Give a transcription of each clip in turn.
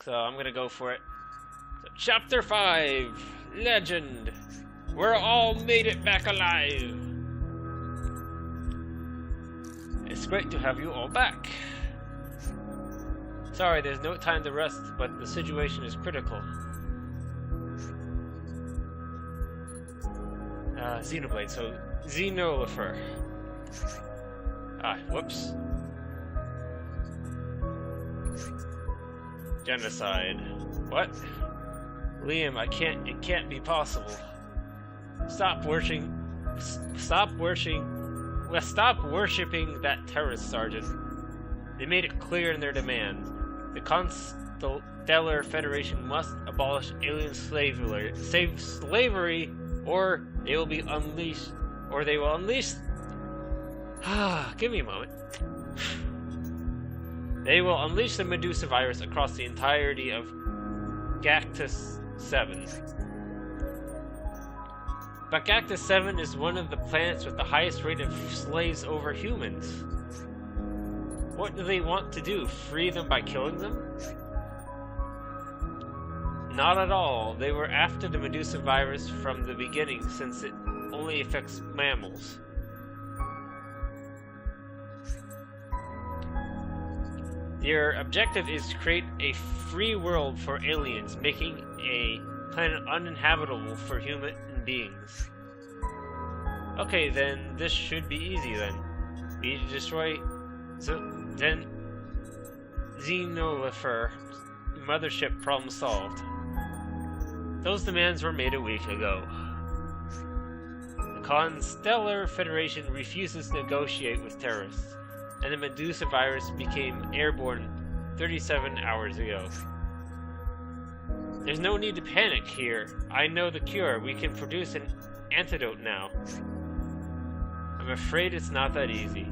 So I'm gonna go for it. So, Chapter 5, Legend. We're all made it back alive. It's great to have you all back. Sorry, there's no time to rest, but the situation is critical. Xenoblade, so Xenolifer. Whoops. Genocide. What? Liam, it can't be possible. Stop worshipping that terrorist sergeant. They made it clear in their demand. The Constellar Federation must abolish alien slavery, or they will unleash. Give me a moment. They will unleash the Medusa virus across the entirety of Cactus 7. But Cactus 7 is one of the planets with the highest rate of slaves over humans. What do they want to do? Free them by killing them? Not at all. They were after the Medusa virus from the beginning, since it only affects mammals. Their objective is to create a free world for aliens, making a planet uninhabitable for human beings. Okay, then this should be easy then. We destroy Xenolifer mothership, problem solved. Those demands were made a week ago. The Constellar Federation refuses to negotiate with terrorists, and the Medusa virus became airborne 37 hours ago. There's no need to panic here. I know the cure. We can produce an antidote now. I'm afraid it's not that easy.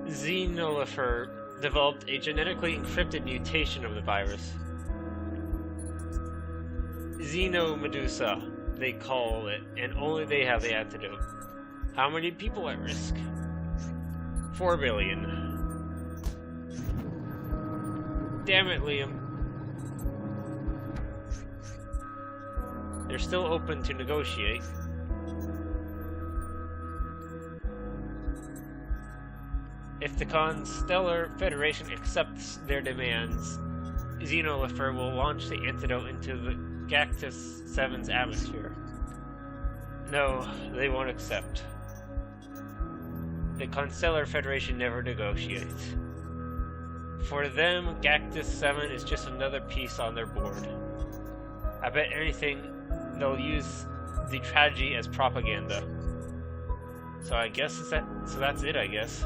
Xenolifer developed a genetically encrypted mutation of the virus. Xenomedusa, they call it, and only they have the antidote. How many people at risk? 4 billion. Damn it, Liam. They're still open to negotiate. If the Constellar Federation accepts their demands, Xenolifer will launch the antidote into the Cactus 7's atmosphere. No, they won't accept. The Constellar Federation never negotiates. For them, Cactus 7 is just another piece on their board. I bet anything they'll use the tragedy as propaganda. So that's it, I guess.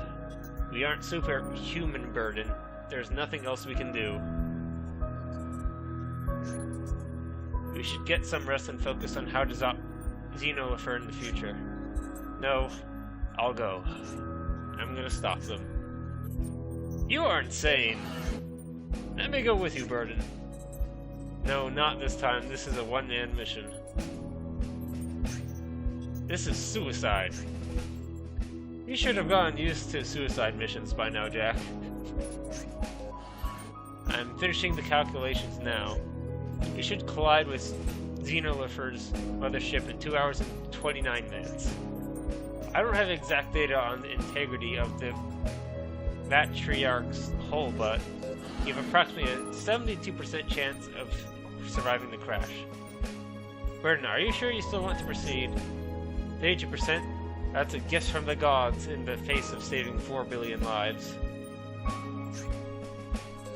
We aren't superhuman burden. There's nothing else we can do. We should get some rest and focus on how to stop Xenolifer in the future. No, I'll go. I'm gonna stop them. You are insane. Let me go with you, Burden. No, not this time. This is a one-man mission. This is suicide. You should have gotten used to suicide missions by now, Jack. I'm finishing the calculations now. You should collide with Xenolifer's mothership in 2 hours and 29 minutes. I don't have exact data on the integrity of the matriarch's hull, but you have approximately a 72% chance of surviving the crash. Burden, are you sure you still want to proceed? 80%? That's a gift from the gods in the face of saving 4 billion lives.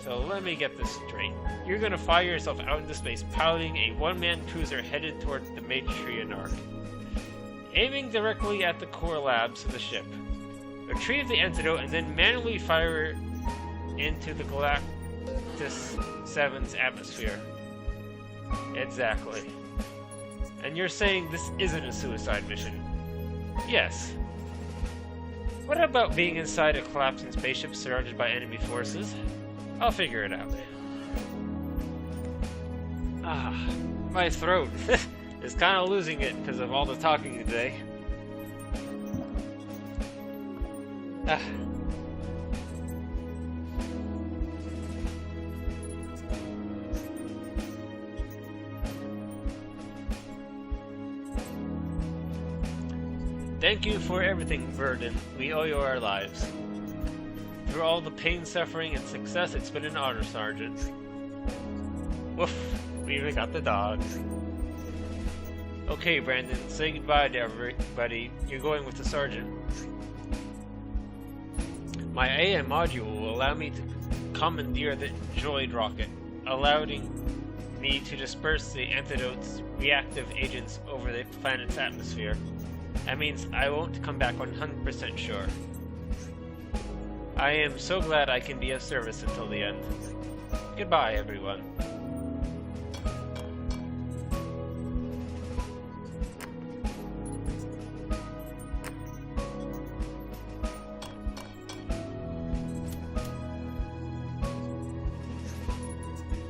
So let me get this straight. You're gonna fire yourself out into space piloting a one-man cruiser headed toward the Matriarch, aiming directly at the core labs of the ship. Retrieve the antidote and then manually fire it into the Galactus 7's atmosphere. Exactly. And you're saying this isn't a suicide mission? Yes. What about being inside a collapsing spaceship surrounded by enemy forces? I'll figure it out. My throat is kind of losing it because of all the talking today. Thank you for everything, Verdun. We owe you our lives. Through all the pain, suffering, and success, it's been an honor, Sergeant. Woof, we even got the dog. Okay, Brandon, say goodbye to everybody. You're going with the Sergeant. My AM module will allow me to commandeer the droid rocket, allowing me to disperse the antidote's reactive agents over the planet's atmosphere. That means I won't come back 100% sure. I am so glad I can be of service until the end. Goodbye, everyone.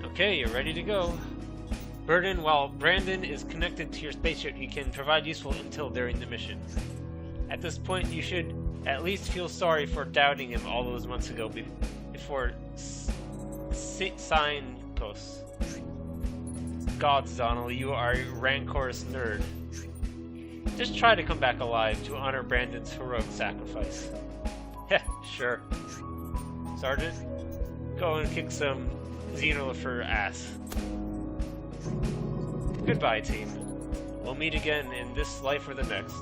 Okay, you're ready to go. Verdun, while Brandon is connected to your spaceship, he can provide useful intel during the mission. At this point, you should at least feel sorry for doubting him all those months ago before Signposts. Gods, Donald, you are a rancorous nerd. Just try to come back alive to honor Brandon's heroic sacrifice. Heh, sure. Sergeant, go and kick some Xenolifer ass. Goodbye, team. We'll meet again in this life or the next.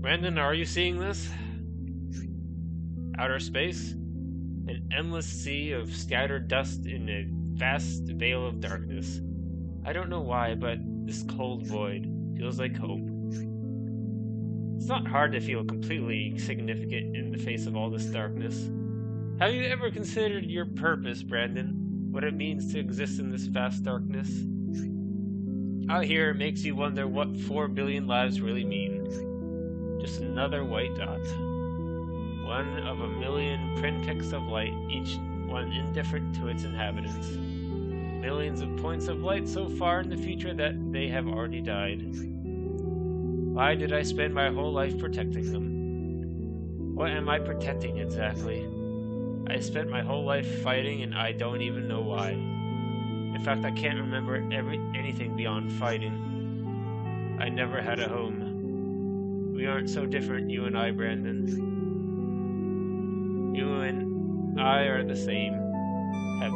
Brandon, are you seeing this? Outer space? An endless sea of scattered dust in a vast veil of darkness. I don't know why, but this cold void feels like hope. It's not hard to feel completely significant in the face of all this darkness. Have you ever considered your purpose, Brandon? What it means to exist in this vast darkness? Out here, it makes you wonder what 4 billion lives really mean. Just another white dot. One of a million pinpricks of light, each one indifferent to its inhabitants. Millions of points of light so far in the future that they have already died. Why did I spend my whole life protecting them? What am I protecting exactly? I spent my whole life fighting and I don't even know why. In fact, I can't remember anything beyond fighting. I never had a home. We aren't so different, you and I, Brandon. You and I are the same. I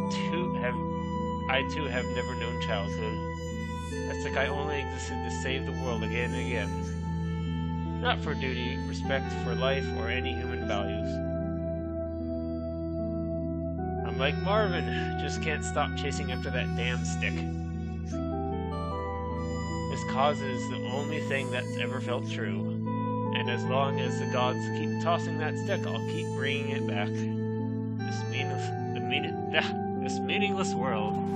too have never known childhood. It's like I only existed to save the world again and again. Not for duty, respect for life, or any human values. I'm like Marvin, just can't stop chasing after that damn stick. This cause is the only thing that's ever felt true. And as long as the gods keep tossing that stick, I'll keep bringing it back. This meaningless world.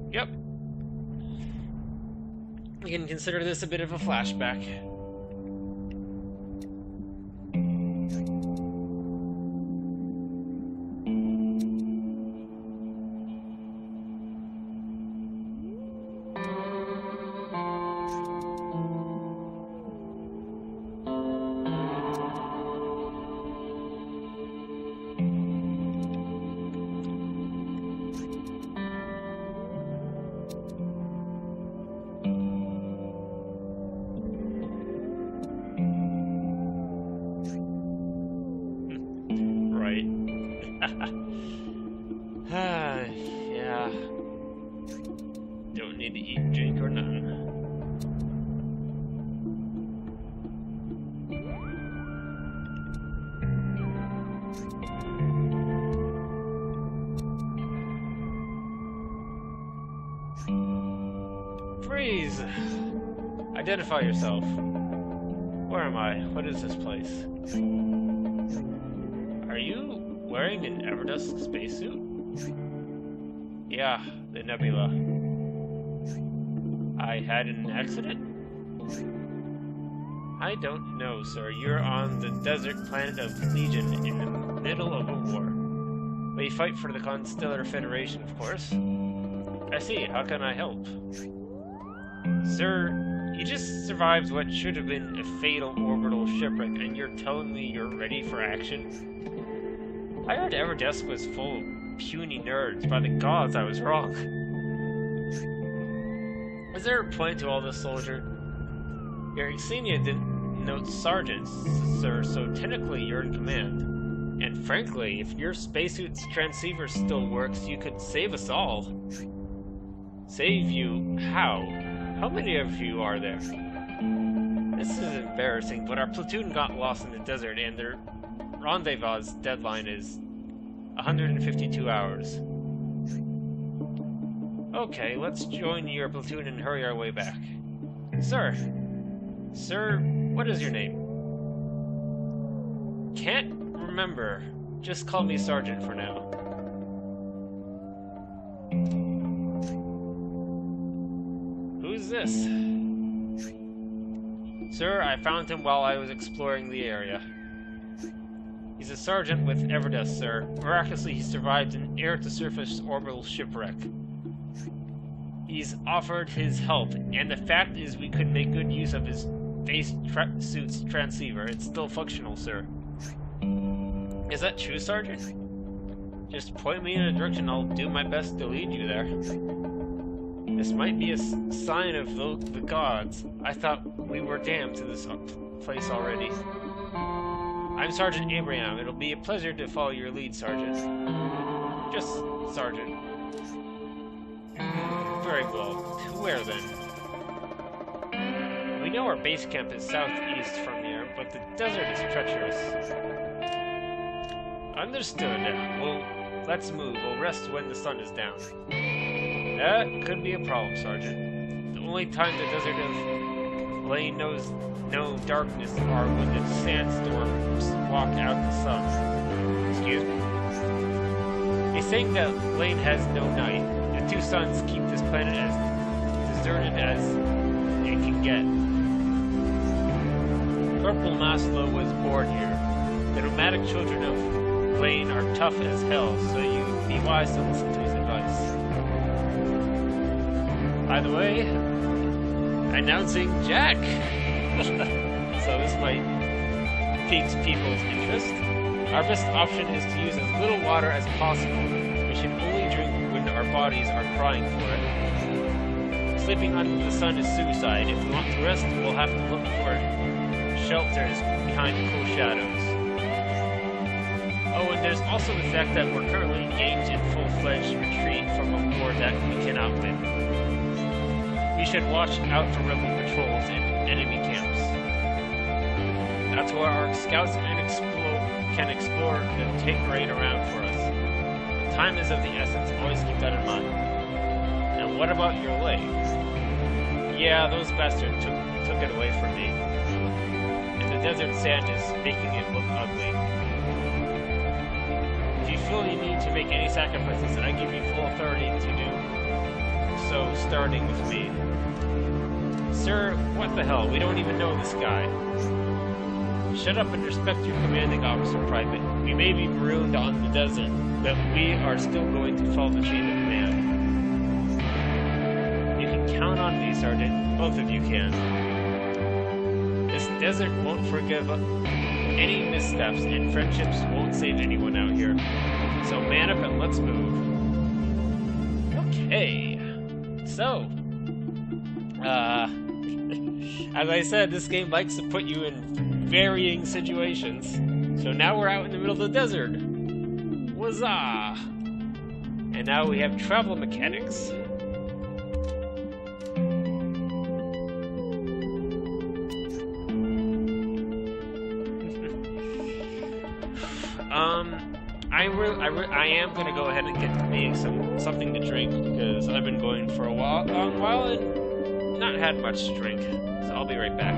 Yep. We can consider this a bit of a flashback. Yeah. Don't need to eat, drink, or nothing. Freeze! Identify yourself. Where am I? What is this place? Are you wearing an Everdusk spacesuit? Yeah, the Nebula. I had an accident? I don't know, sir. You're on the desert planet of Legion in the middle of a war. We fight for the Constellar Federation, of course. I see. How can I help? Sir, you just survived what should have been a fatal orbital shipwreck, and you're telling me you're ready for action? I heard Everdesk was full of puny nerds. By the gods, I was wrong. Is there a point to all this, soldier? Your insignia denotes sergeant, sir, so technically you're in command. And frankly, if your spacesuit's transceiver still works, you could save us all. Save you? How? How many of you are there? This is embarrassing, but our platoon got lost in the desert, and their rendezvous deadline is 152 hours. Okay, let's join your platoon and hurry our way back. Sir, what is your name? Can't remember. Just call me Sergeant for now. Who's this? Sir, I found him while I was exploring the area. He's a sergeant with Everdesk, sir. Miraculously, he survived an air-to-surface orbital shipwreck. He's offered his help, and the fact is we could make good use of his spacesuit's transceiver. It's still functional, sir. Is that true, Sergeant? Just point me in a direction, I'll do my best to lead you there. This might be a sign of the gods. I thought we were damned to this place already. I'm Sergeant Abraham. It'll be a pleasure to follow your lead, Sergeant. Just Sergeant. Very well. To where then? We know our base camp is southeast from here, but the desert is treacherous. Understood. Well, let's move. We'll rest when the sun is down. That could be a problem, Sergeant. The only time the desert of Lane knows no darkness are when the sandstorms walk out the sun. Excuse me. They think that Lane has no night. The two suns keep this planet as deserted as it can get. Corporal Maslow was born here. The nomadic children of Lane are tough as hell, so you'd be wise to listen to his advice. By the way, announcing Jack! So this might pique people's interest. Our best option is to use as little water as possible. We should only drink when our bodies are crying for it. Sleeping under the sun is suicide. If we want to rest, we'll have to look for shelters behind cool shadows. Oh, and there's also the fact that we're currently engaged in full-fledged retreat from a war that we cannot win. We should watch out for rebel patrols and enemy camps. That's where our scouts can explore the terrain around for us. Time is of the essence, always keep that in mind. And what about your leg? Yeah, those bastards took it away from me. And the desert sand is making it look ugly. If you feel you need to make any sacrifices, I give you full authority to do so, starting with me. Sir, what the hell? We don't even know this guy. Shut up and respect your commanding officer, Private. We may be marooned on the desert, but we are still going to follow the chain of command. You can count on me, Sergeant. Both of you can. This desert won't forgive any missteps, and friendships won't save anyone out here. So man up and let's move. Okay. So, as I said, this game likes to put you in varying situations. So now we're out in the middle of the desert. Huzzah! And now we have travel mechanics. I am gonna go ahead and get me something to drink because I've been going for a long while and not had much to drink. So I'll be right back.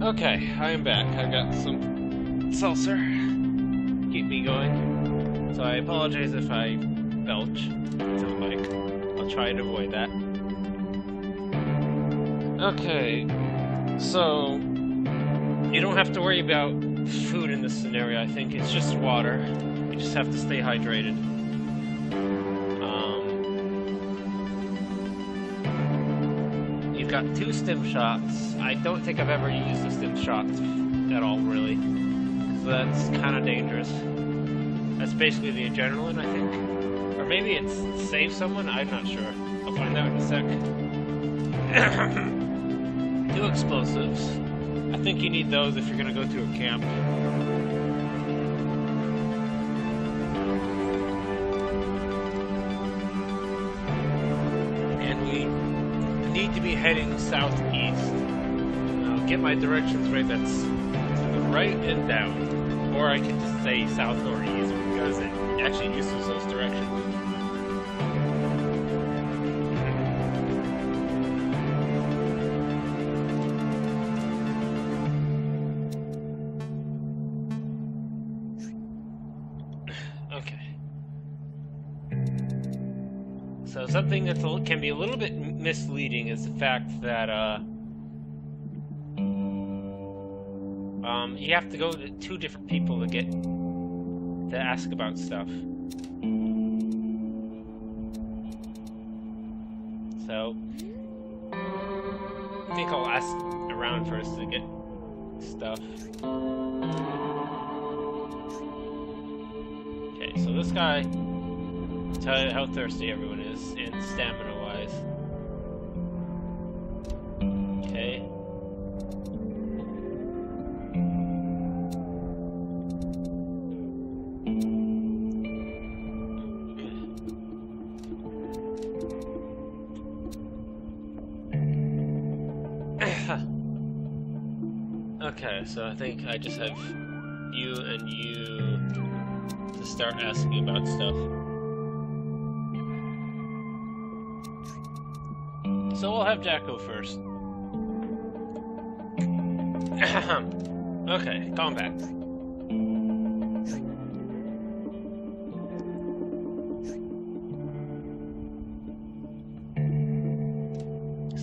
Okay, I am back. I got some seltzer. Keep me going. So I apologize if I belch into the mic. I'll try to avoid that. Okay, so you don't have to worry about food in this scenario. I think it's just water. You just have to stay hydrated. You've got 2 stim shots. I don't think I've ever used the stim shots at all, really. So that's kind of dangerous. That's basically the adrenaline, I think. Or maybe it's save someone? I'm not sure. I'll find out in a sec. 2 explosives. I think you need those if you're going to go to a camp. And we need to be heading southeast. I'll get my directions right. That's to the right and down. Or I can just say south or east because it actually uses those directions. Okay. So something that can be a little bit misleading is the fact that you have to go to 2 different people to ask about stuff. So I think I'll ask around first to get stuff. Okay, so this guy, tell you how thirsty everyone is, and stamina-wise. Okay. Okay, so I think I just have you and you to start asking about stuff. So we'll have Jack go first. Okay, combat.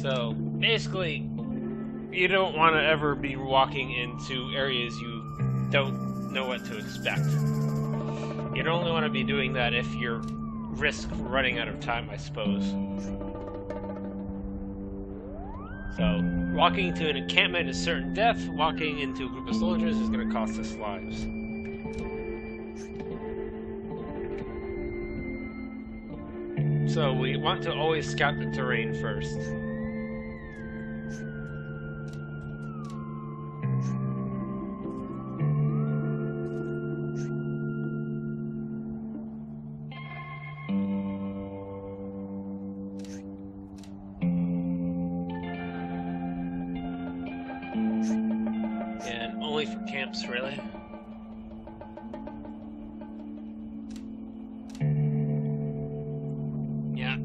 So basically, you don't want to ever be walking into areas you don't know what to expect. You'd only want to be doing that if you're risk running out of time, I suppose. So, walking into an encampment is certain death. Walking into a group of soldiers is going to cost us lives. So, we want to always scout the terrain first. Only for camps, really. Yeah.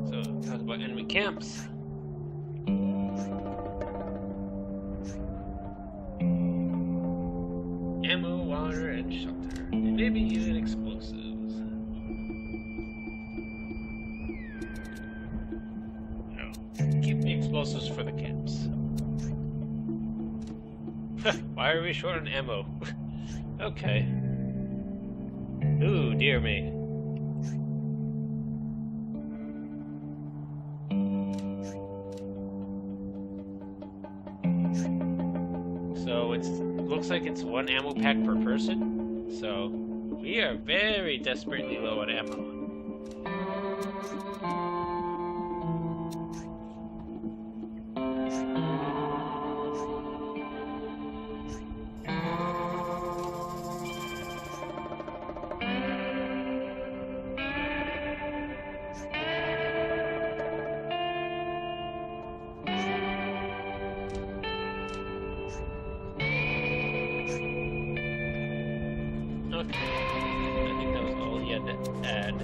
So, talk about enemy camps. Ammo, water, and shelter. And maybe even explosives. Keep the explosives for the camps. Why are we short on ammo? Okay. Ooh, dear me. So it looks like it's 1 ammo pack per person. So we are very desperately low on ammo. Okay. I think that was all he had to add.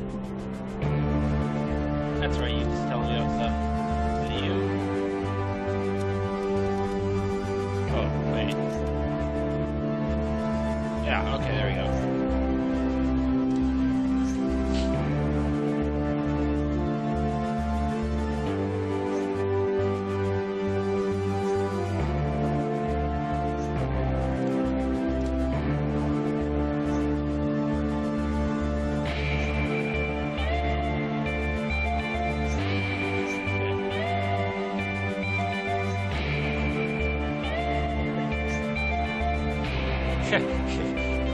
right? Yeah, okay, there we go.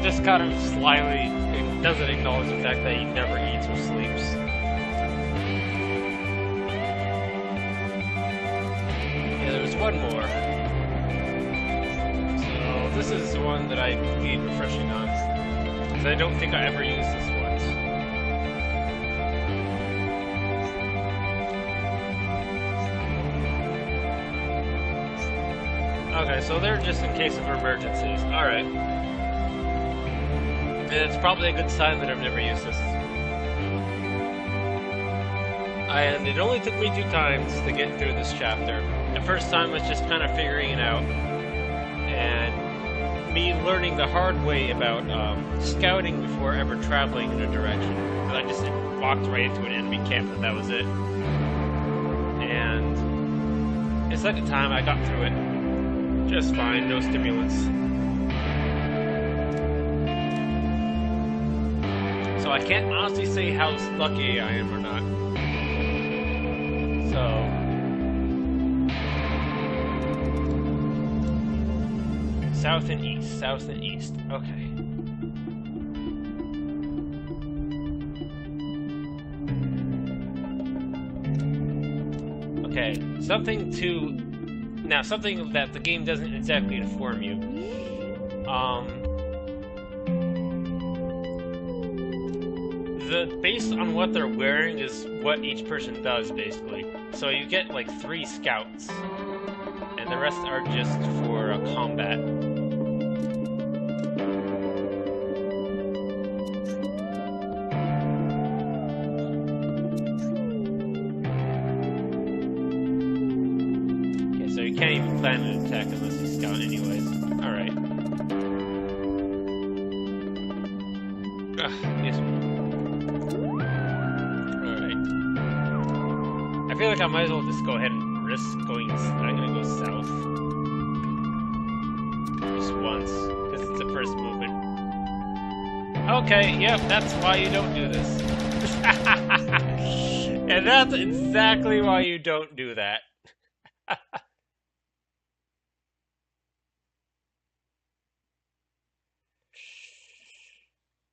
Just kind of slyly doesn't acknowledge the fact that he never eats or sleeps. Yeah, there's one more. So this is the one that I need refreshing on, because I don't think I ever used this once. Okay, so they're just in case of emergencies. Alright. And it's probably a good sign that I've never used this. And it only took me 2 times to get through this chapter. The first time was just kind of figuring it out. And me learning the hard way about scouting before ever traveling in a direction. I just walked right into an enemy camp and that was it. And the second time I got through it just fine, no stimulants. So I can't honestly say how lucky I am or not. So... south and east, south and east. Okay. Okay, something that the game doesn't exactly inform you. Based on what they're wearing is what each person does, basically. So you get like 3 scouts, and the rest are just for combat. Okay, so you can't even plan an attack unless you scout anyways. Alright. Yes. I feel like I might as well just go ahead and risk going. I'm gonna go south. Just once, because it's the first movement. Okay, yep, that's why you don't do this. And that's exactly why you don't do that.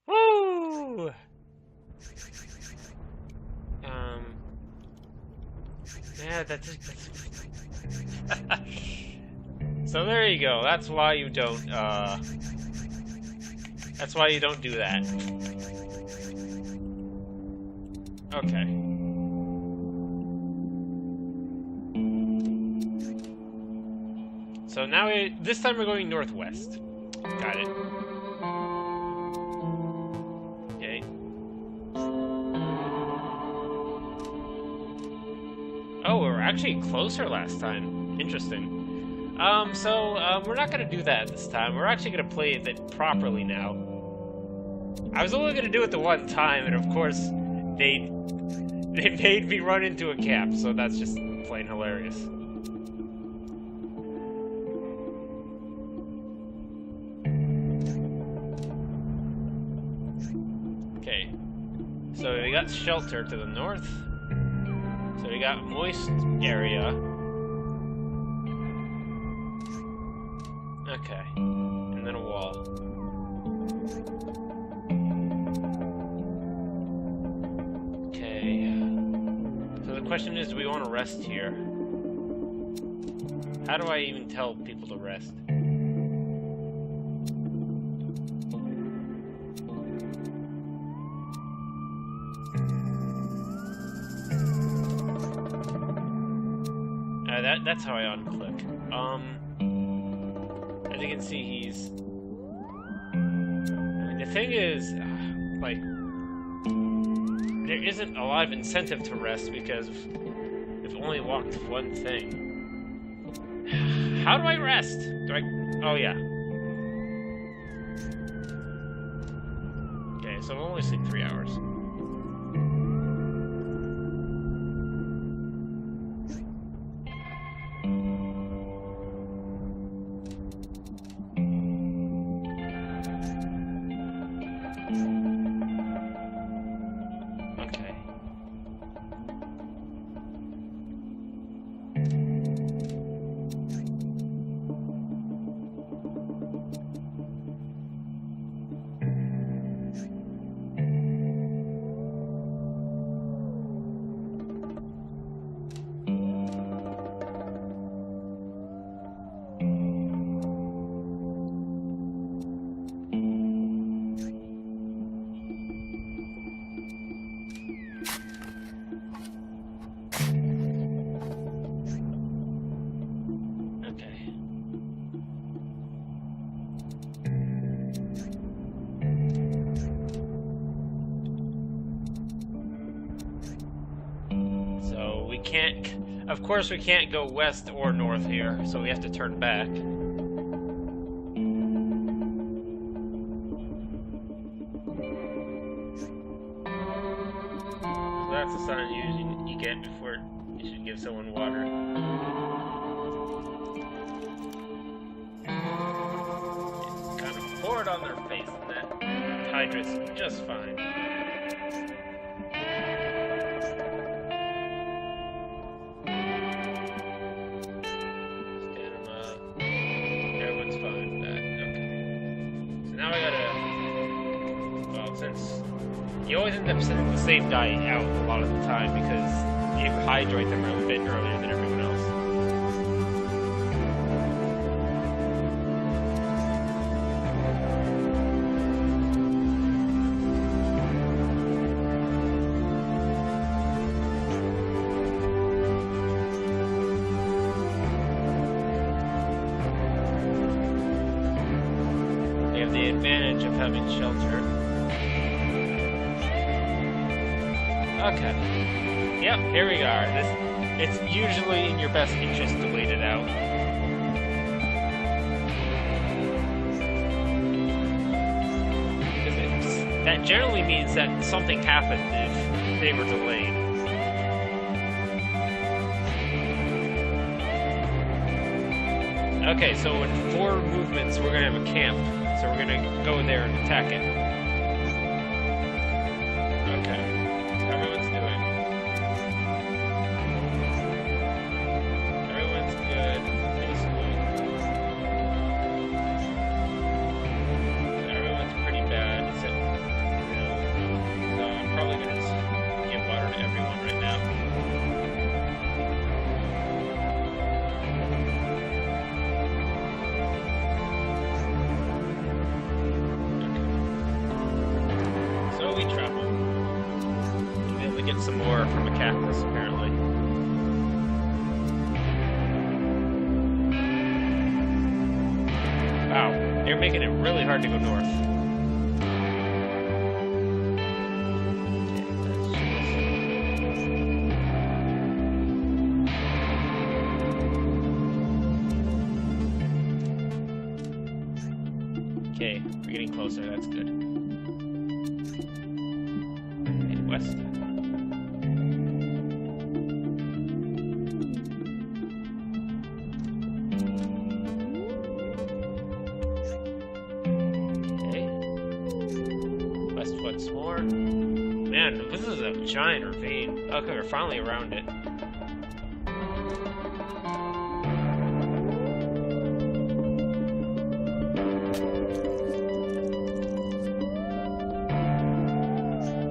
Woo! Yeah, that's so there you go. That's why you don't, that's why you don't do that. Okay. So now this time we're going northwest. Got it. Okay. Oh, we're actually closer last time. Interesting. We're not gonna do that this time. We're actually gonna play it properly now. I was only gonna do it the one time, and of course, they made me run into a cap, so that's just plain hilarious. Okay. So we got shelter to the north. So we got moist area. Okay. And then a wall. Okay. So the question is, do we want to rest here? How do I even tell people to rest? That's how I unclick. As you can see, he's... The thing is, like, there isn't a lot of incentive to rest because we've only walked one thing. How do I rest? Do I... Oh, yeah. Okay, so I'll only sleep 3 hours. Of course, we can't go west or north here, so we have to turn back. So that's a sign you get before you should give someone water. Just kind of pour it on their face, and that hydrates them just fine. You always end up sending the same diet out a lot of the time because you hydrate them a bit earlier than everyone else. They have the advantage of having shelter. Okay. Yep, here we are. It's usually in your best interest to wait it out. That generally means that something happened if they were delayed. Okay, so in 4 movements we're gonna have a camp. So we're gonna go there and attack it. Some more from a cactus, apparently. Wow, they're making it really hard to go north. Okay, we're getting closer, that's good. Okay, west. Once more. Man, this is a giant ravine. Okay, we're finally around it.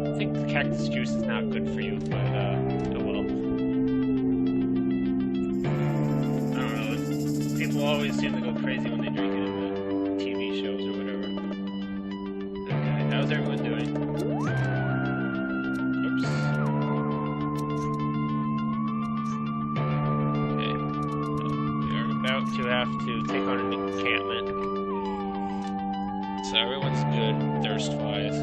I think the cactus juice is not good for you, but oh well. I don't know. People always seem to go crazy when they drink it in the TV shows or whatever. Okay, how's everyone doing? Oops. Okay. We are about to have to take on an encampment. So everyone's good, thirst-wise.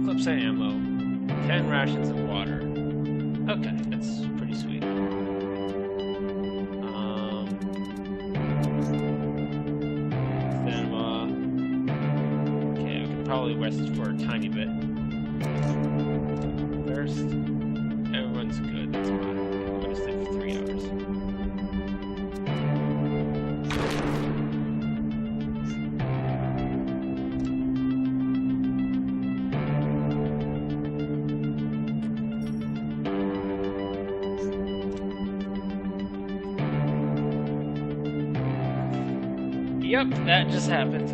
clips of ammo, 10 rations of water. Okay, that's pretty sweet. Cinema. Okay, we can probably rest for a tiny bit. First, everyone's good. That's fine. I'm gonna sleep for 3 hours. Yep, that just happened.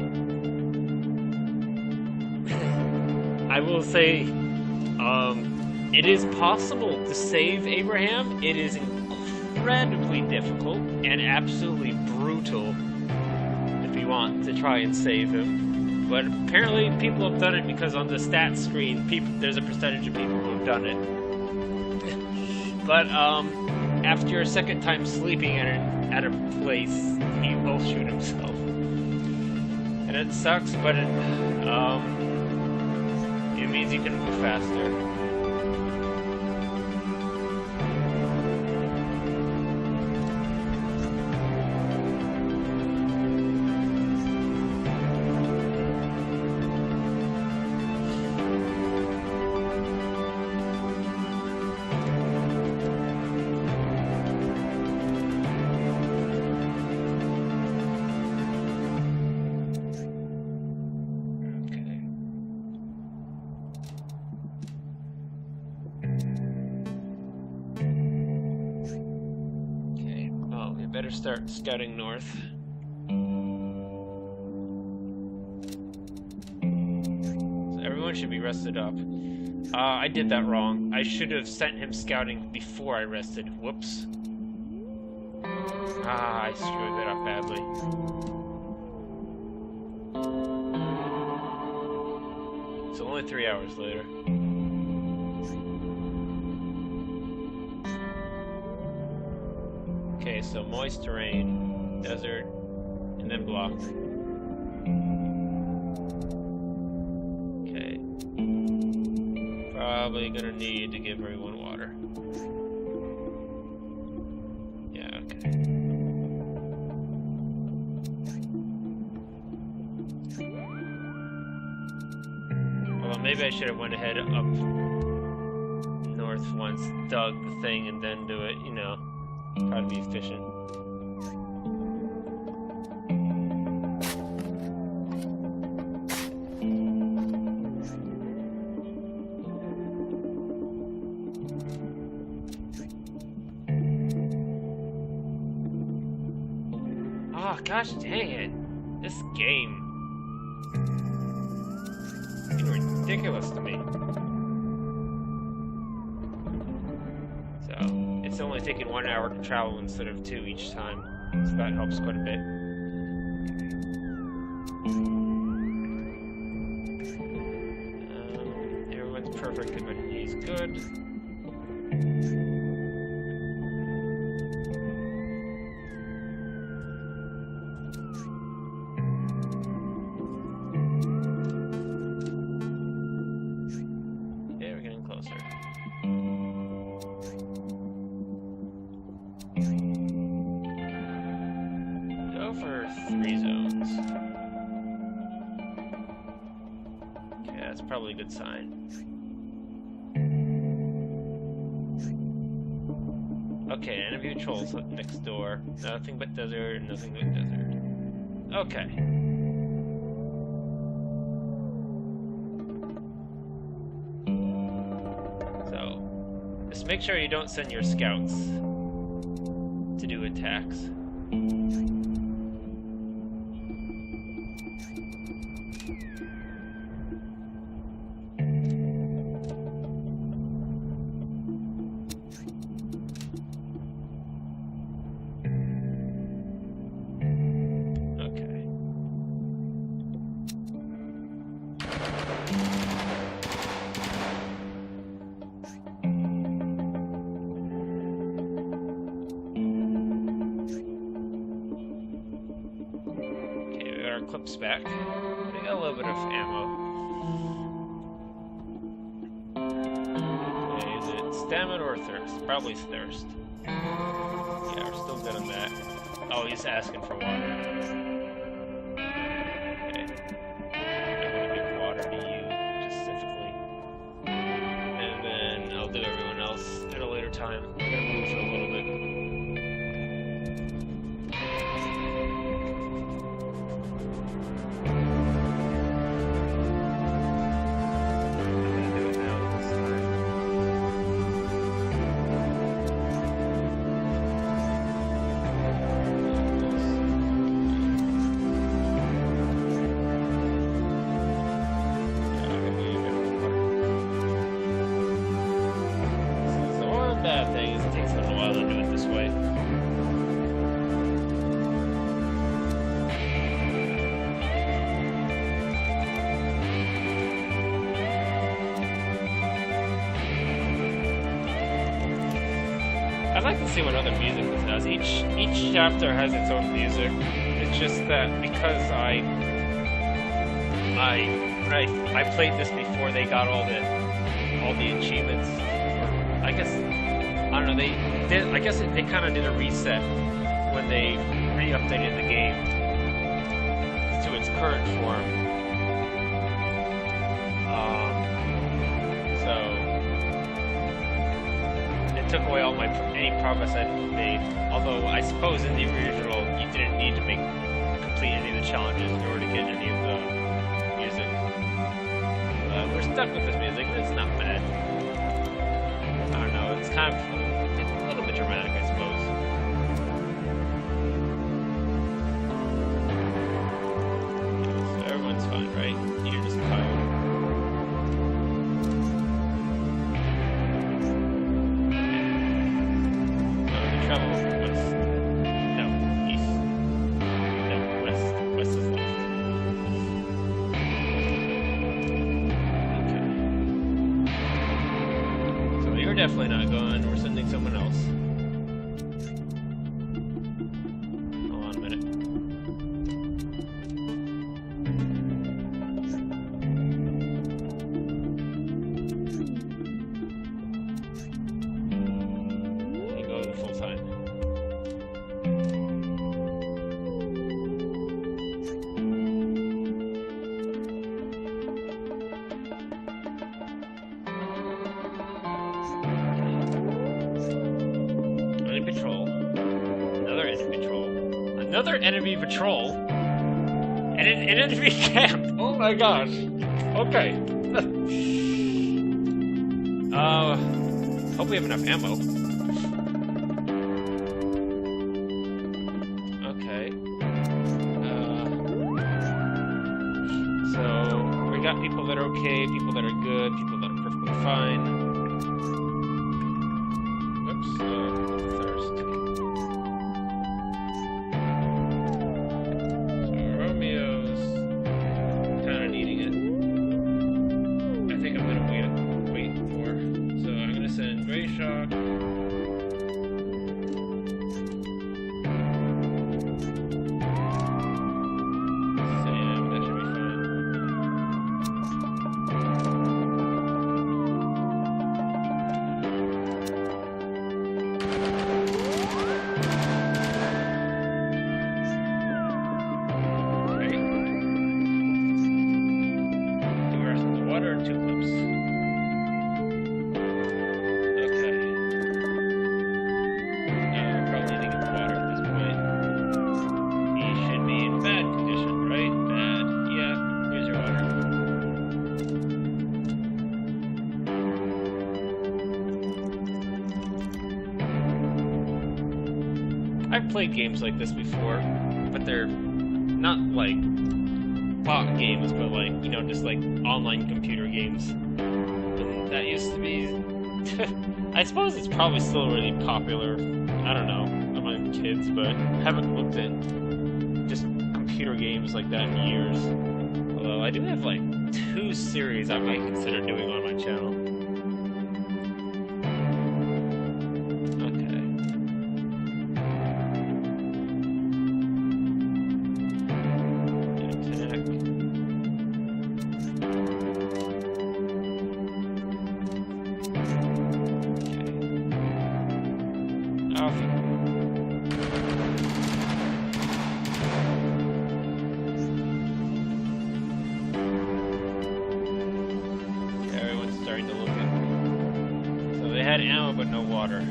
I will say, it is possible to save Abraham. It is incredibly difficult and absolutely brutal if you want to try and save him. But apparently people have done it because on the stats screen, there's a percentage of people who have done it. But after your second time sleeping at a place, he will shoot himself. And it sucks, but it means you can move faster. Better start scouting north. So everyone should be rested up. I did that wrong. I should have sent him scouting before I rested. Whoops. I screwed that up badly. It's only 3 hours later. Okay, so moist terrain, desert, and then block. Okay. Probably gonna need to give everyone water. Yeah, okay. Well, maybe I should have went ahead up north once, dug the thing, and then do it, you know. Try to be efficient. Oh, gosh dang it. This game is ridiculous to me. It's only taking 1 hour to travel instead of 2 each time, so that helps quite a bit. Everyone's perfect, but he's good. Okay, we're getting closer. For 3 zones. Okay, that's probably a good sign. Okay, enemy patrols next door. Nothing but desert, nothing but desert. Okay. So, just make sure you don't send your scouts to do attacks. Clips back. We got a little bit of ammo. Summon or Thirst? Probably Thirst. Yeah, we're still good on that. Oh, he's asking for water. Okay. I'm gonna give water to you, specifically. And then I'll do everyone else at a later time. I'm gonna move for a little bit. I'd like to see what other music this has. Each chapter has its own music. It's just that because I played this before they got all the achievements. Or I guess I don't know. I guess they kind of did a reset when they re-updated the game to its current form. So it took away all any progress I'd made. Although I suppose in the original you didn't need to complete any of the challenges in order to get any of the music. We're stuck with this music, and it's not bad. I don't know. It's kind of a little bit dramatic, I suppose. So everyone's fine, right? You're just tired. Definitely not going. We're sending someone else. Hold on a minute. You go full time. Another enemy patrol and an enemy camp. Oh my gosh. Okay. Hope we have enough ammo. Okay. So we got people that are okay, people that are good, people that are perfectly fine. Oops. Thirst. Shock. Sam, that should be fine. Okay. 2 rations of water and 2 clips. I've played games like this before, but they're not like bot games, but like, you know, just like online computer games. And that used to be... I suppose it's probably still really popular, I don't know, among kids, but I haven't looked at just computer games like that in years. Although I do have like 2 series I might consider doing on my channel. coffee. Everyone's starting to look at. So they had ammo but no water.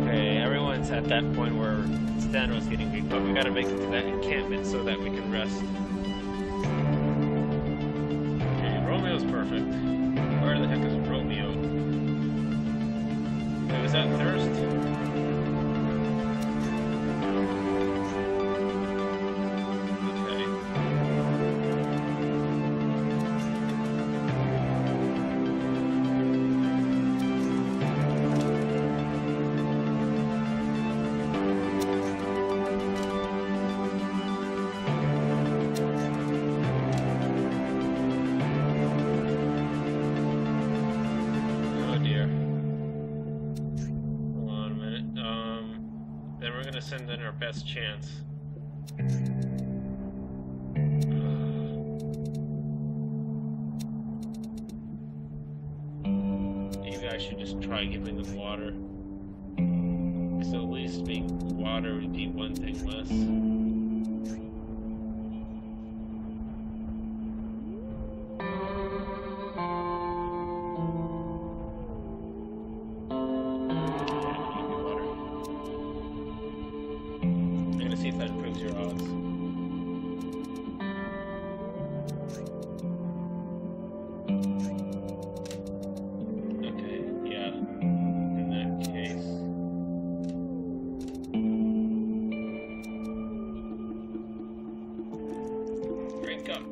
Okay, everyone's at that point where Stan was getting weak, but we gotta make it to that encampment so that we can rest. Okay, Romeo's perfect. Where the heck is Romeo? Wait, was that Thirst? Send in our best chance. Maybe I should just try giving them water. So at least being water would be one thing less. See if that improves your odds. Okay, yeah. In that case. Drink up.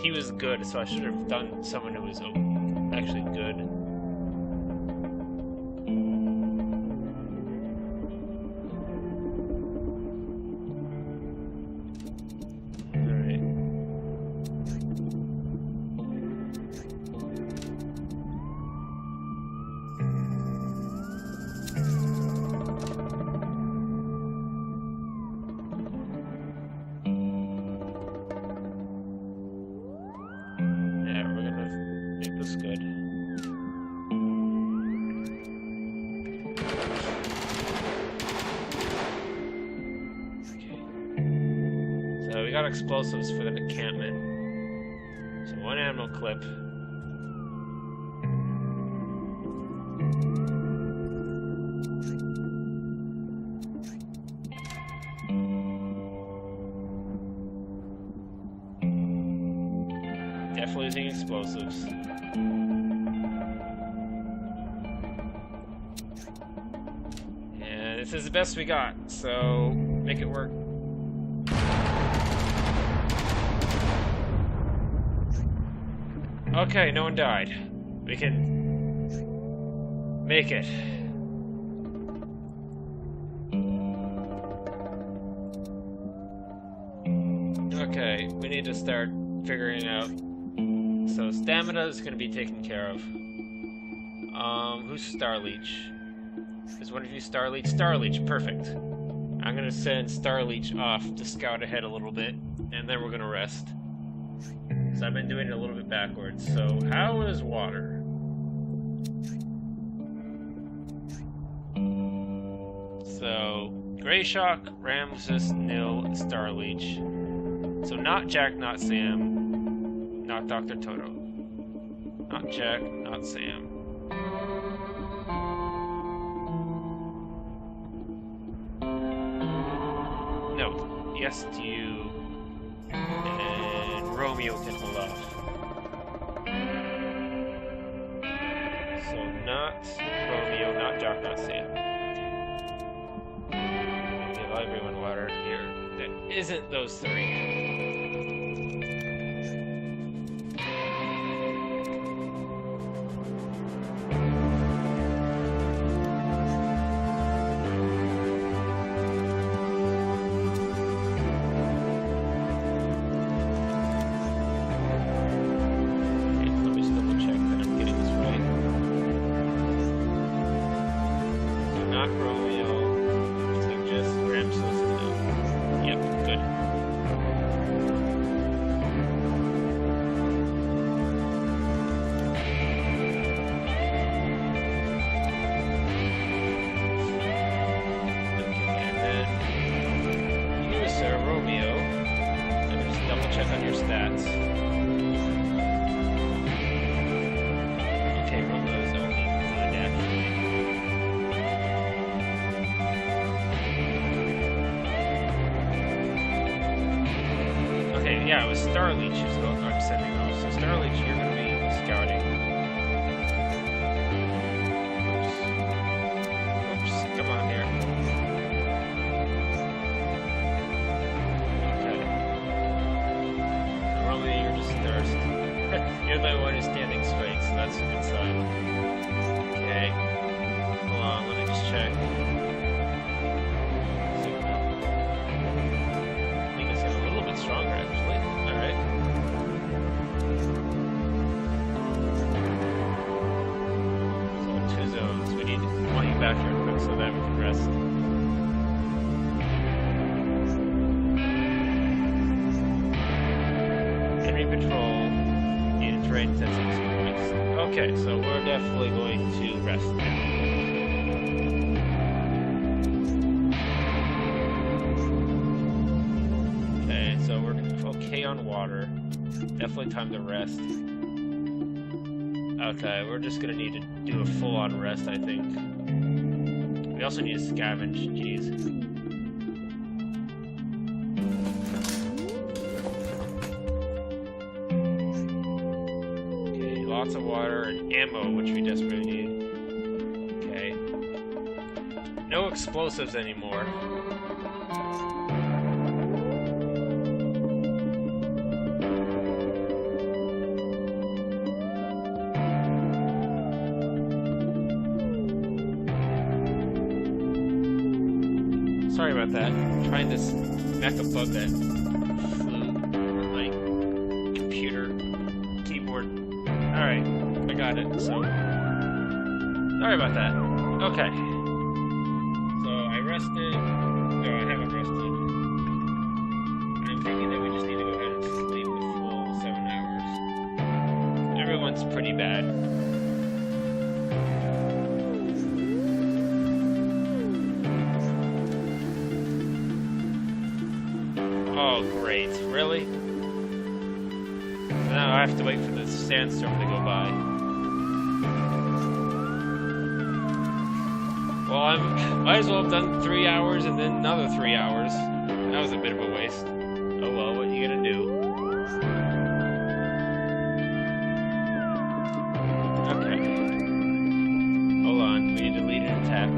He was good, so I should have done someone who was actually good. Alright. Good. Okay. So we got explosives for the encampment. So one ammo clip. Definitely using explosives. This is the best we got, so make it work. Okay, no one died. We can make it. Okay, we need to start figuring out. So stamina is going to be taken care of. Who's Starleech? Is one of you Starleech? Starleech, perfect. I'm gonna send Starleech off to scout ahead a little bit, and then we're gonna rest. So I've been doing it a little bit backwards. So how is water? So Greyshock, Ramses, Nil, Starleech. So not Jack, not Sam, not Dr. Toto. Not Jack, not Sam. No, yes to you, and Romeo can hold off. So not Romeo, not Jack, not Sam. Give everyone water here. That isn't those three. Let me just double check that I'm getting this Starleech is I'm sending off. So Starleech, you're going to be scouting. Oops. Oops, come on here. Okay. Normally you're just thirst. You're the one who's standing straight, so that's a good sign. Okay. Hold on, let me just check. Stronger, actually. Alright. So, 2 zones. We want you back here quick so that we can rest. Enemy patrol. Units range at 6 points. Okay, so we're definitely going to rest now. So we're okay on water. Definitely time to rest. Okay, we're just gonna need to do a full-on rest, I think. We also need to scavenge, jeez. Okay, lots of water and ammo, which we desperately need. Okay. No explosives anymore. Sorry about that. I'm trying to smack a bug that flew on my computer keyboard. Alright, I got it, so... Sorry about that. Okay. So, I rested. No, I haven't rested. I'm thinking that we just need to go ahead and sleep the full 7 hours. Everyone's pretty bad. Oh, great. Really? Now I have to wait for the sandstorm to go by. Well, I might as well have done 3 hours and then another 3 hours. That was a bit of a waste. Oh well, what are you gonna do? Okay. Hold on, we need to lead an attack.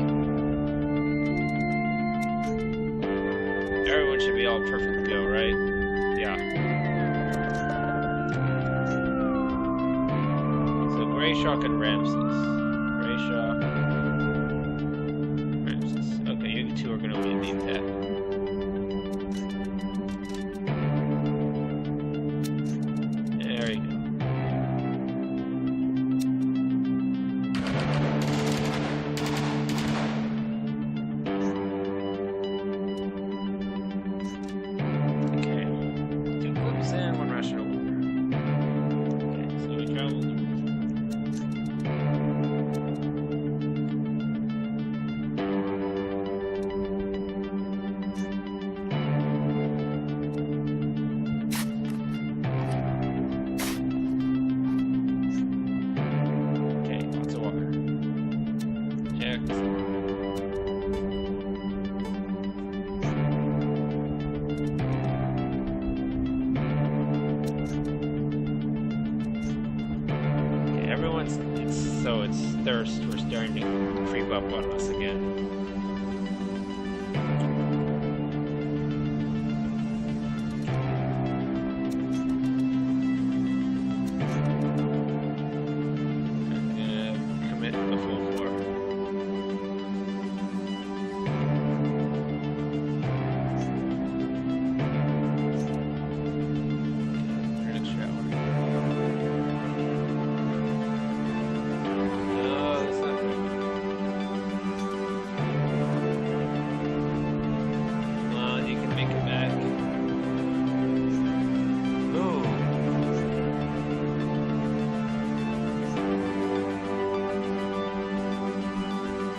Everyone should be all perfect to go, right? Yeah. So Greyshock and Ramses. Greyshock. Ramses. Okay, you two are gonna lead the attack. There you go. It's thirst. We're starting to creep up on us again. I'm gonna commit the full floor.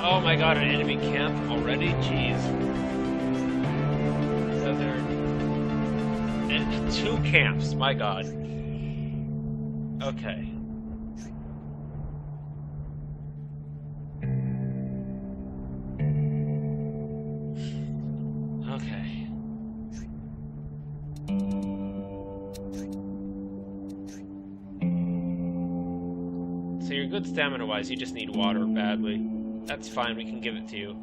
Oh my god, an enemy camp already? Jeez. So there are 2 camps, my god. Okay. Okay. So you're good stamina-wise, you just need water badly. That's fine, we can give it to you.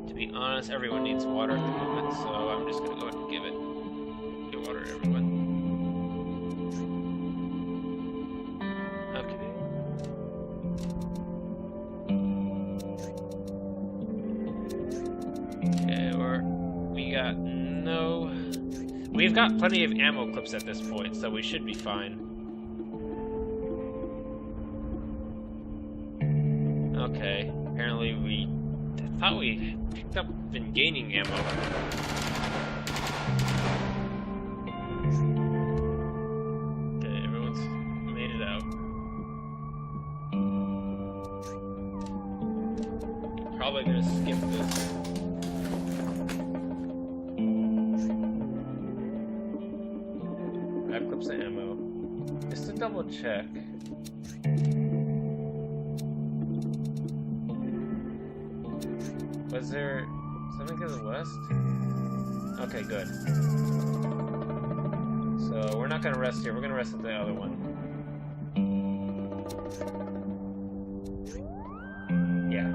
To be honest, everyone needs water at the moment, so I'm just gonna go ahead and give it. Give water to everyone. We've got plenty of ammo clips at this point, so we should be fine. Okay, apparently we thought we picked up been gaining ammo. Okay, everyone's made it out. Probably gonna skip this. Clips of ammo. Just to double check. Was there something to the west? Okay, good. So we're not gonna rest here, we're gonna rest at the other one. Yeah.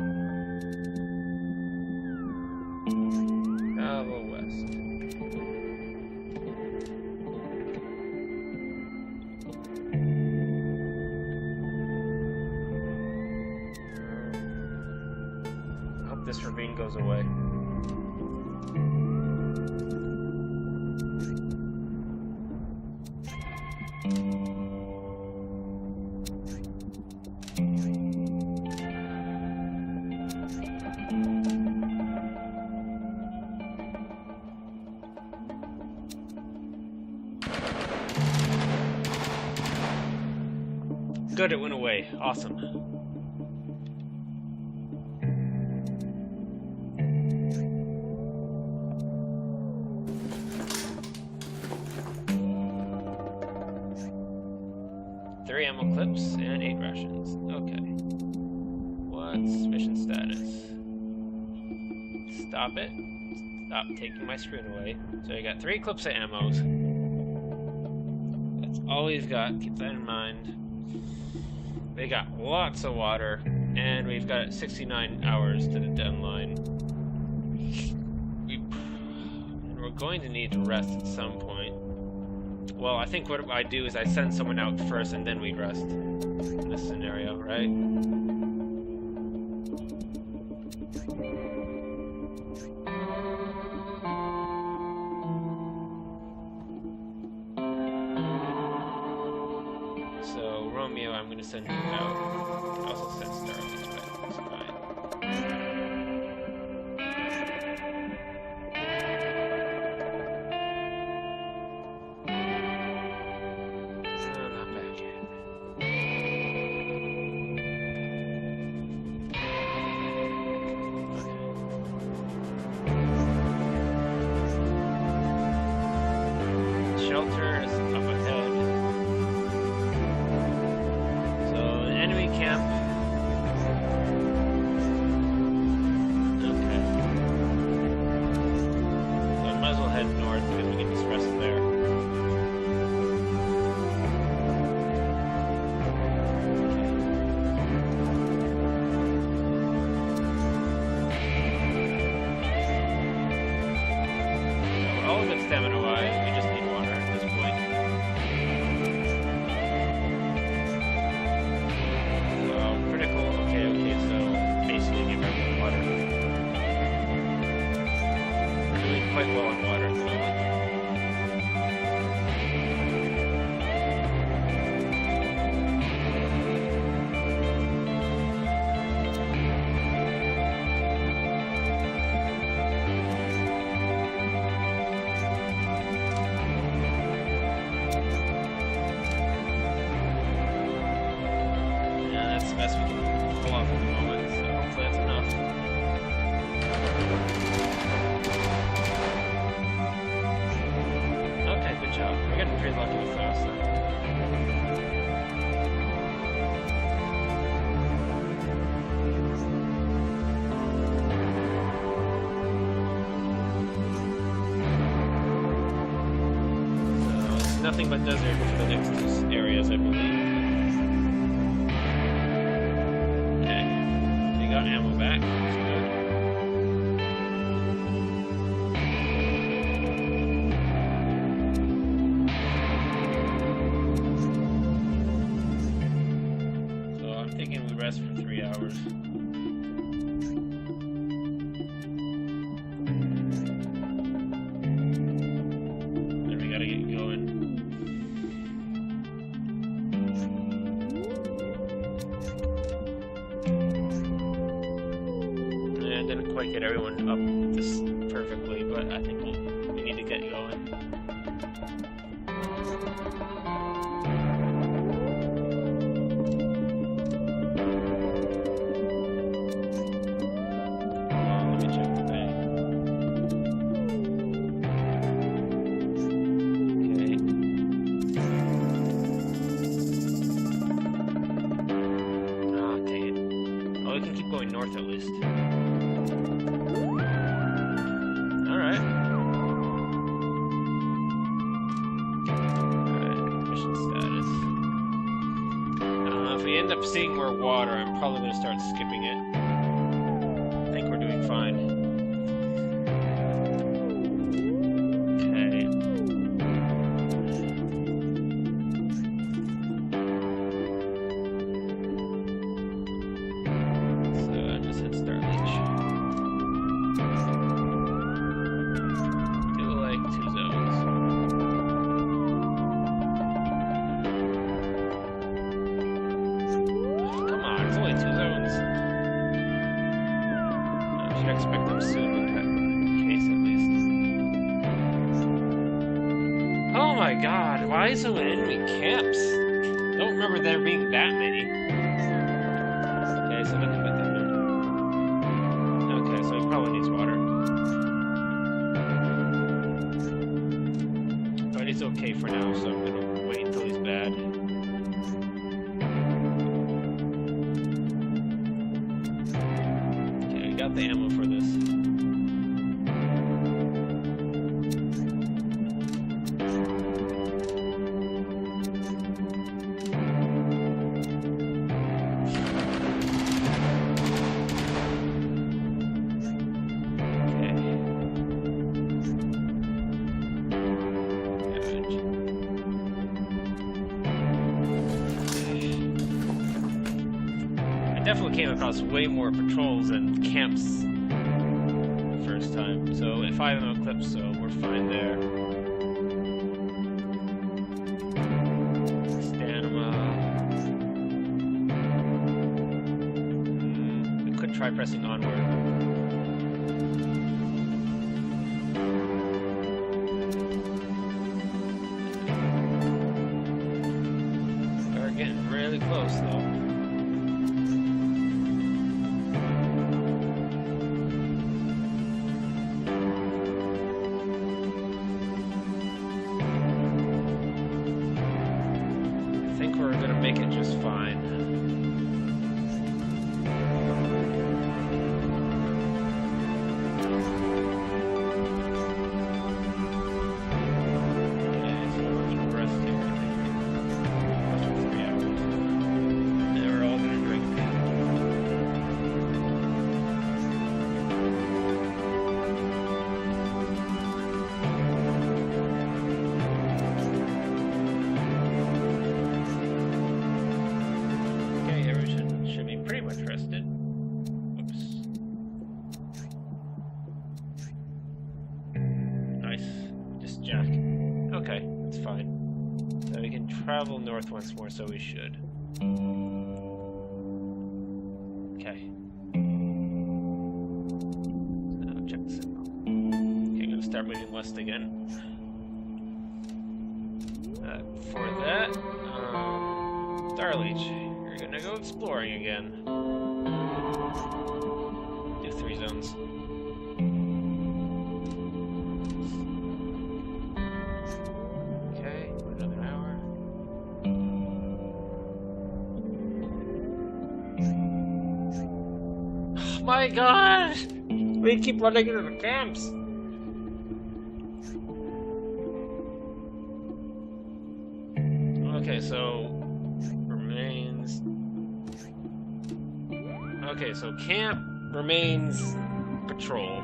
A little west. This ravine goes away. Good, it went away. Awesome. 3 ammo clips and 8 rations. Okay. What's mission status? Stop it. Stop taking my screen away. So you got 3 clips of ammos. That's all we've got. Keep that in mind. We got lots of water, and we've got 69 hours to the deadline. We're going to need to rest at some point. Well, I think what I do is I send someone out first and then we rest in this scenario, right? So, Romeo, I'm going to send you out. I also send Starlight, but it's fine. Shelter is up ahead. So, an enemy camp. Okay. So I might as well head north because we can just rest there. Okay. We're all good stamina-wise. We just need water. Quite well on water at the moment. Yeah, that's the best we can pull off at the moment, so hopefully that's enough. Good job. We're getting pretty lucky with those. nothing but desert for the next two areas, I believe. Okay. They got ammo back. That's good. So I'm thinking we rest for 3 hours. Get everyone up this perfectly, but I think we need to get going. Let me check the bag. Okay. Ah, dang it. Oh, we can keep going north at least. Seeing more water, I'm probably going to start skipping it. I think we're doing fine. Okay. So I just hit Starleech. Do like 2 zones. Expect them soon in that case, at least. Oh my god, why so many enemy camps? Don't remember there being that many. Okay, so nothing but that there. Okay, so he probably needs water. But he's okay for now, so I'm gonna wait until he's bad. Got the ammo for this. Definitely came across way more patrols and camps the first time, so 5 ammo clips, so we're fine there. Stamina. We could try pressing onward. We're getting really close though. Make it just fine. Okay, so we're gonna rest here. For 3 hours. And we're all gonna drink. Rested. Oops. Nice. Just jack. Okay, that's fine. So we can travel north once more, so we should. Okay. So check the signal. Okay, I'm gonna start moving west again. For that, Starleech, you're gonna go exploring again. Do 3 zones. Okay, another hour. Oh my god! We keep running into the camps! Okay, so remains. Okay, so camp remains patrol.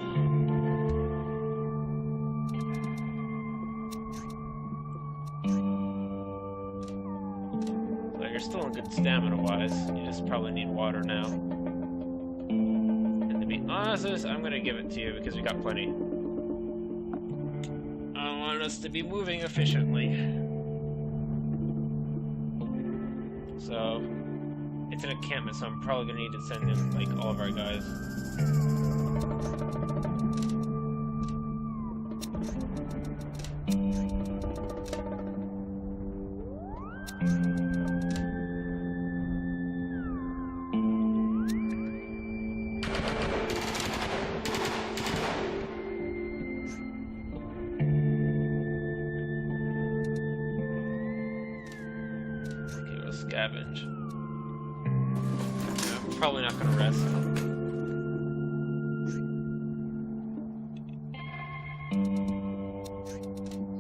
So you're still in good stamina-wise. You just probably need water now. And to be honest, I'm gonna give it to you because we got plenty. I want us to be moving efficiently. So, it's an encampment, so I'm probably gonna need to send in, like, all of our guys. Okay, we'll scavenge. I'm probably not gonna rest.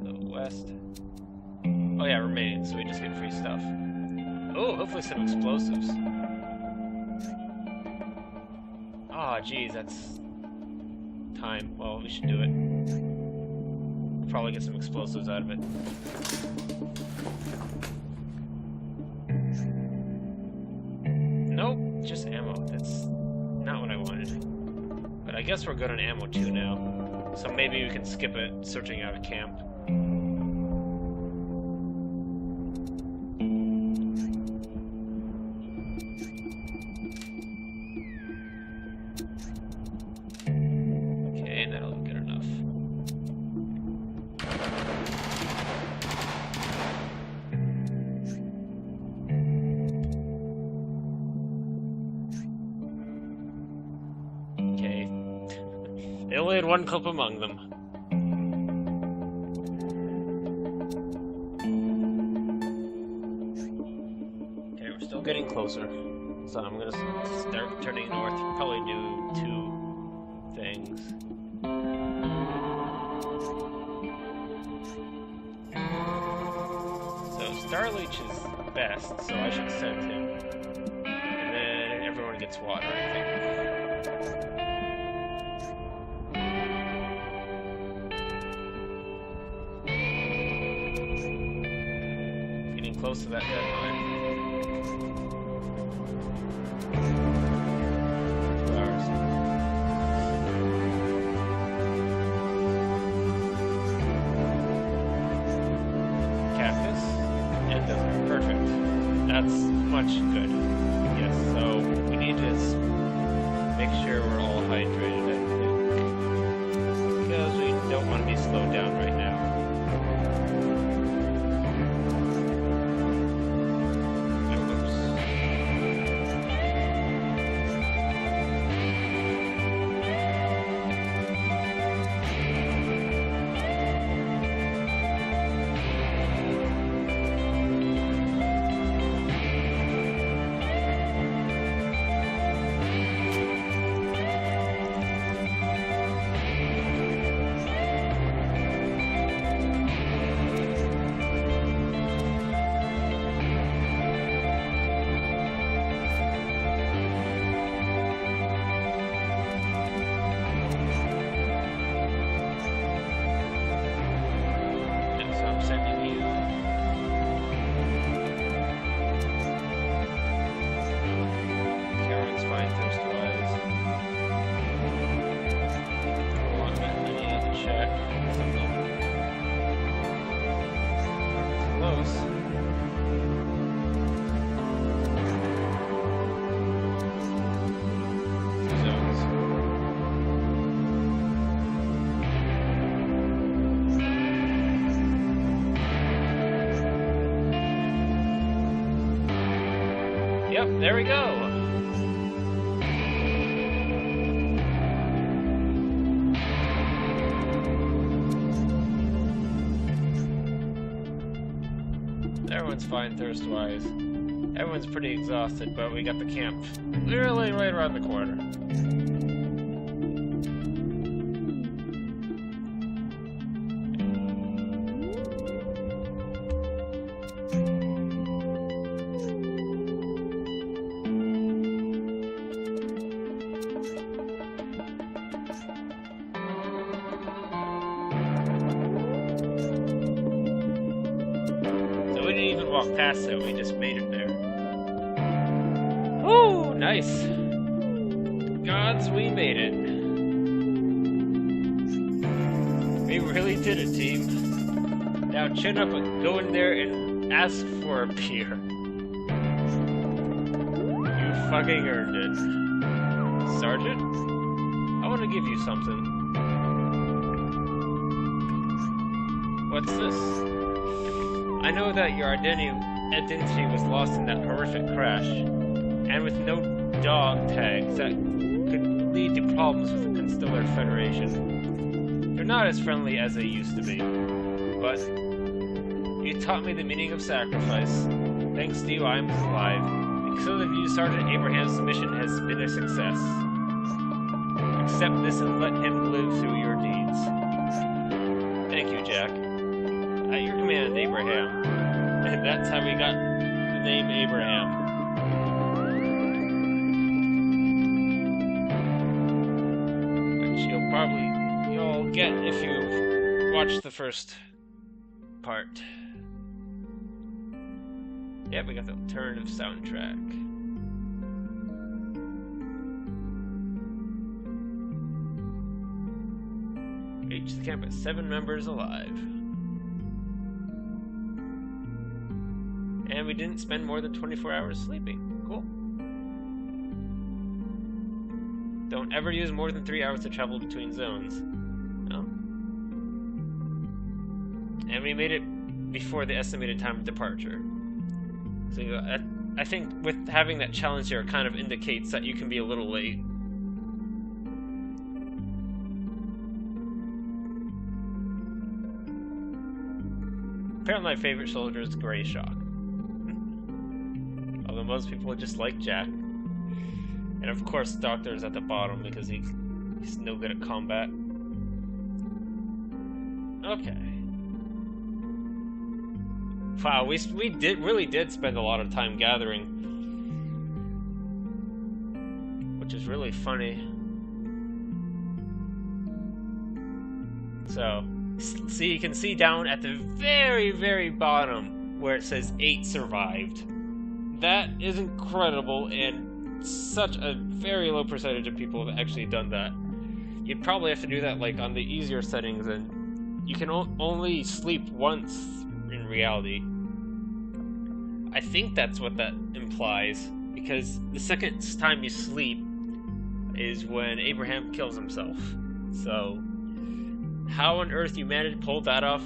So west. Oh yeah, remaining, so we just get free stuff. Oh, hopefully some explosives. Ah, geez, that's time. Well, we should do it. We'll probably get some explosives out of it. Nope, just ammo. That's not what I wanted. But I guess we're good on ammo too now. So maybe we can skip it, searching out a camp. Okay, that'll be good enough. Okay. They only had one clip among them. Okay, we're still getting closer. So I'm gonna start turning north. Probably do 2 things. So Starleech is best, so I should send him. And then everyone gets water, I think. Getting close to that deadline. 2 hours. Cactus and desert. Perfect. That's much good. Yes, so we need to make sure we're all hydrated, I think. Because we don't want to be slowed down right now. Yep, there we go. Everyone's fine thirst-wise. Everyone's pretty exhausted, but we got the camp literally right around the corner. walk past it, we just made it there. Woo! Nice! Gods, we made it. We really did it, team. Now chin up and go in there and ask for a beer. You fucking earned it. Sergeant? I want to give you something. What's this? I know that your identity was lost in that horrific crash, and with no dog tags, that could lead to problems with the Constellar Federation. They're not as friendly as they used to be, but you taught me the meaning of sacrifice. Thanks to you, I'm alive. Because of you, Sergeant Abraham's mission has been a success. Accept this and let him live through your deeds. Thank you, Jack. At your command, Abraham. And that's how we got the name Abraham. Which you'll get if you watch the first part. Yeah, we got the alternative soundtrack. Reach the camp with 7 members alive. And we didn't spend more than 24 hours sleeping. Cool. Don't ever use more than 3 hours to travel between zones. No. And we made it before the estimated time of departure. So I think with having that challenge here, it kind of indicates that you can be a little late. Apparently my favorite soldier is Grayshock. Although most people just like Jack. And of course Doctor is at the bottom because he's no good at combat. Okay. Wow, we really did spend a lot of time gathering. Which is really funny. So, see, you can see down at the very, very bottom where it says 8 survived. That is incredible, and such a very low percentage of people have actually done that. You'd probably have to do that like on the easier settings, and you can only sleep once in reality. I think that's what that implies, because the second time you sleep is when Abraham kills himself. So, how on earth you managed to pull that off,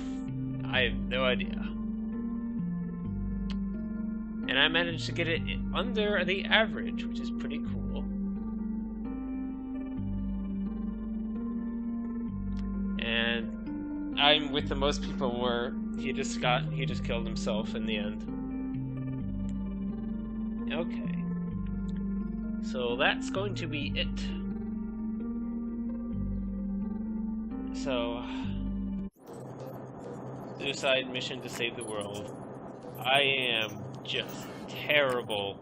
I have no idea. And I managed to get it under the average, which is pretty cool. And I'm with the most people where he just killed himself in the end. Okay. So that's going to be it. So, suicide mission to save the world. I am just terrible.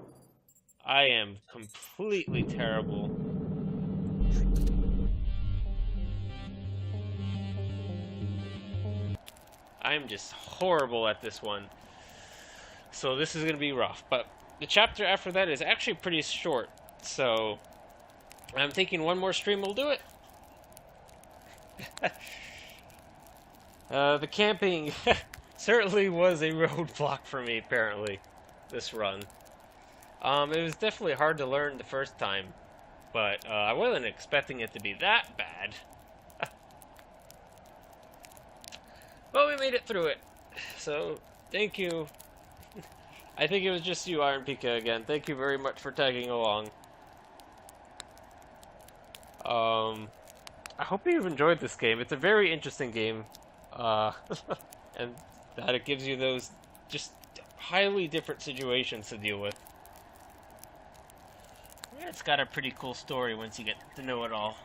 I am completely terrible. I'm just horrible at this one. So this is going to be rough. But the chapter after that is actually pretty short. So I'm thinking one more stream will do it. The camping certainly was a roadblock for me, apparently, this run. It was definitely hard to learn the first time, but I wasn't expecting it to be that bad. But we made it through it, so thank you. I think it was just you, Iron Pika, again. Thank you very much for tagging along. I hope you've enjoyed this game. It's a very interesting game. And that it gives you those just highly different situations to deal with. Yeah, it's got a pretty cool story once you get to know it all.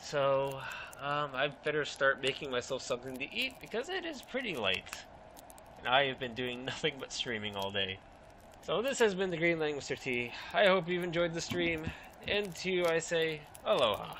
So, I better start making myself something to eat because it is pretty late. And I have been doing nothing but streaming all day. So this has been the Green Lang Mr. T. I hope you've enjoyed the stream. And to you I say, aloha.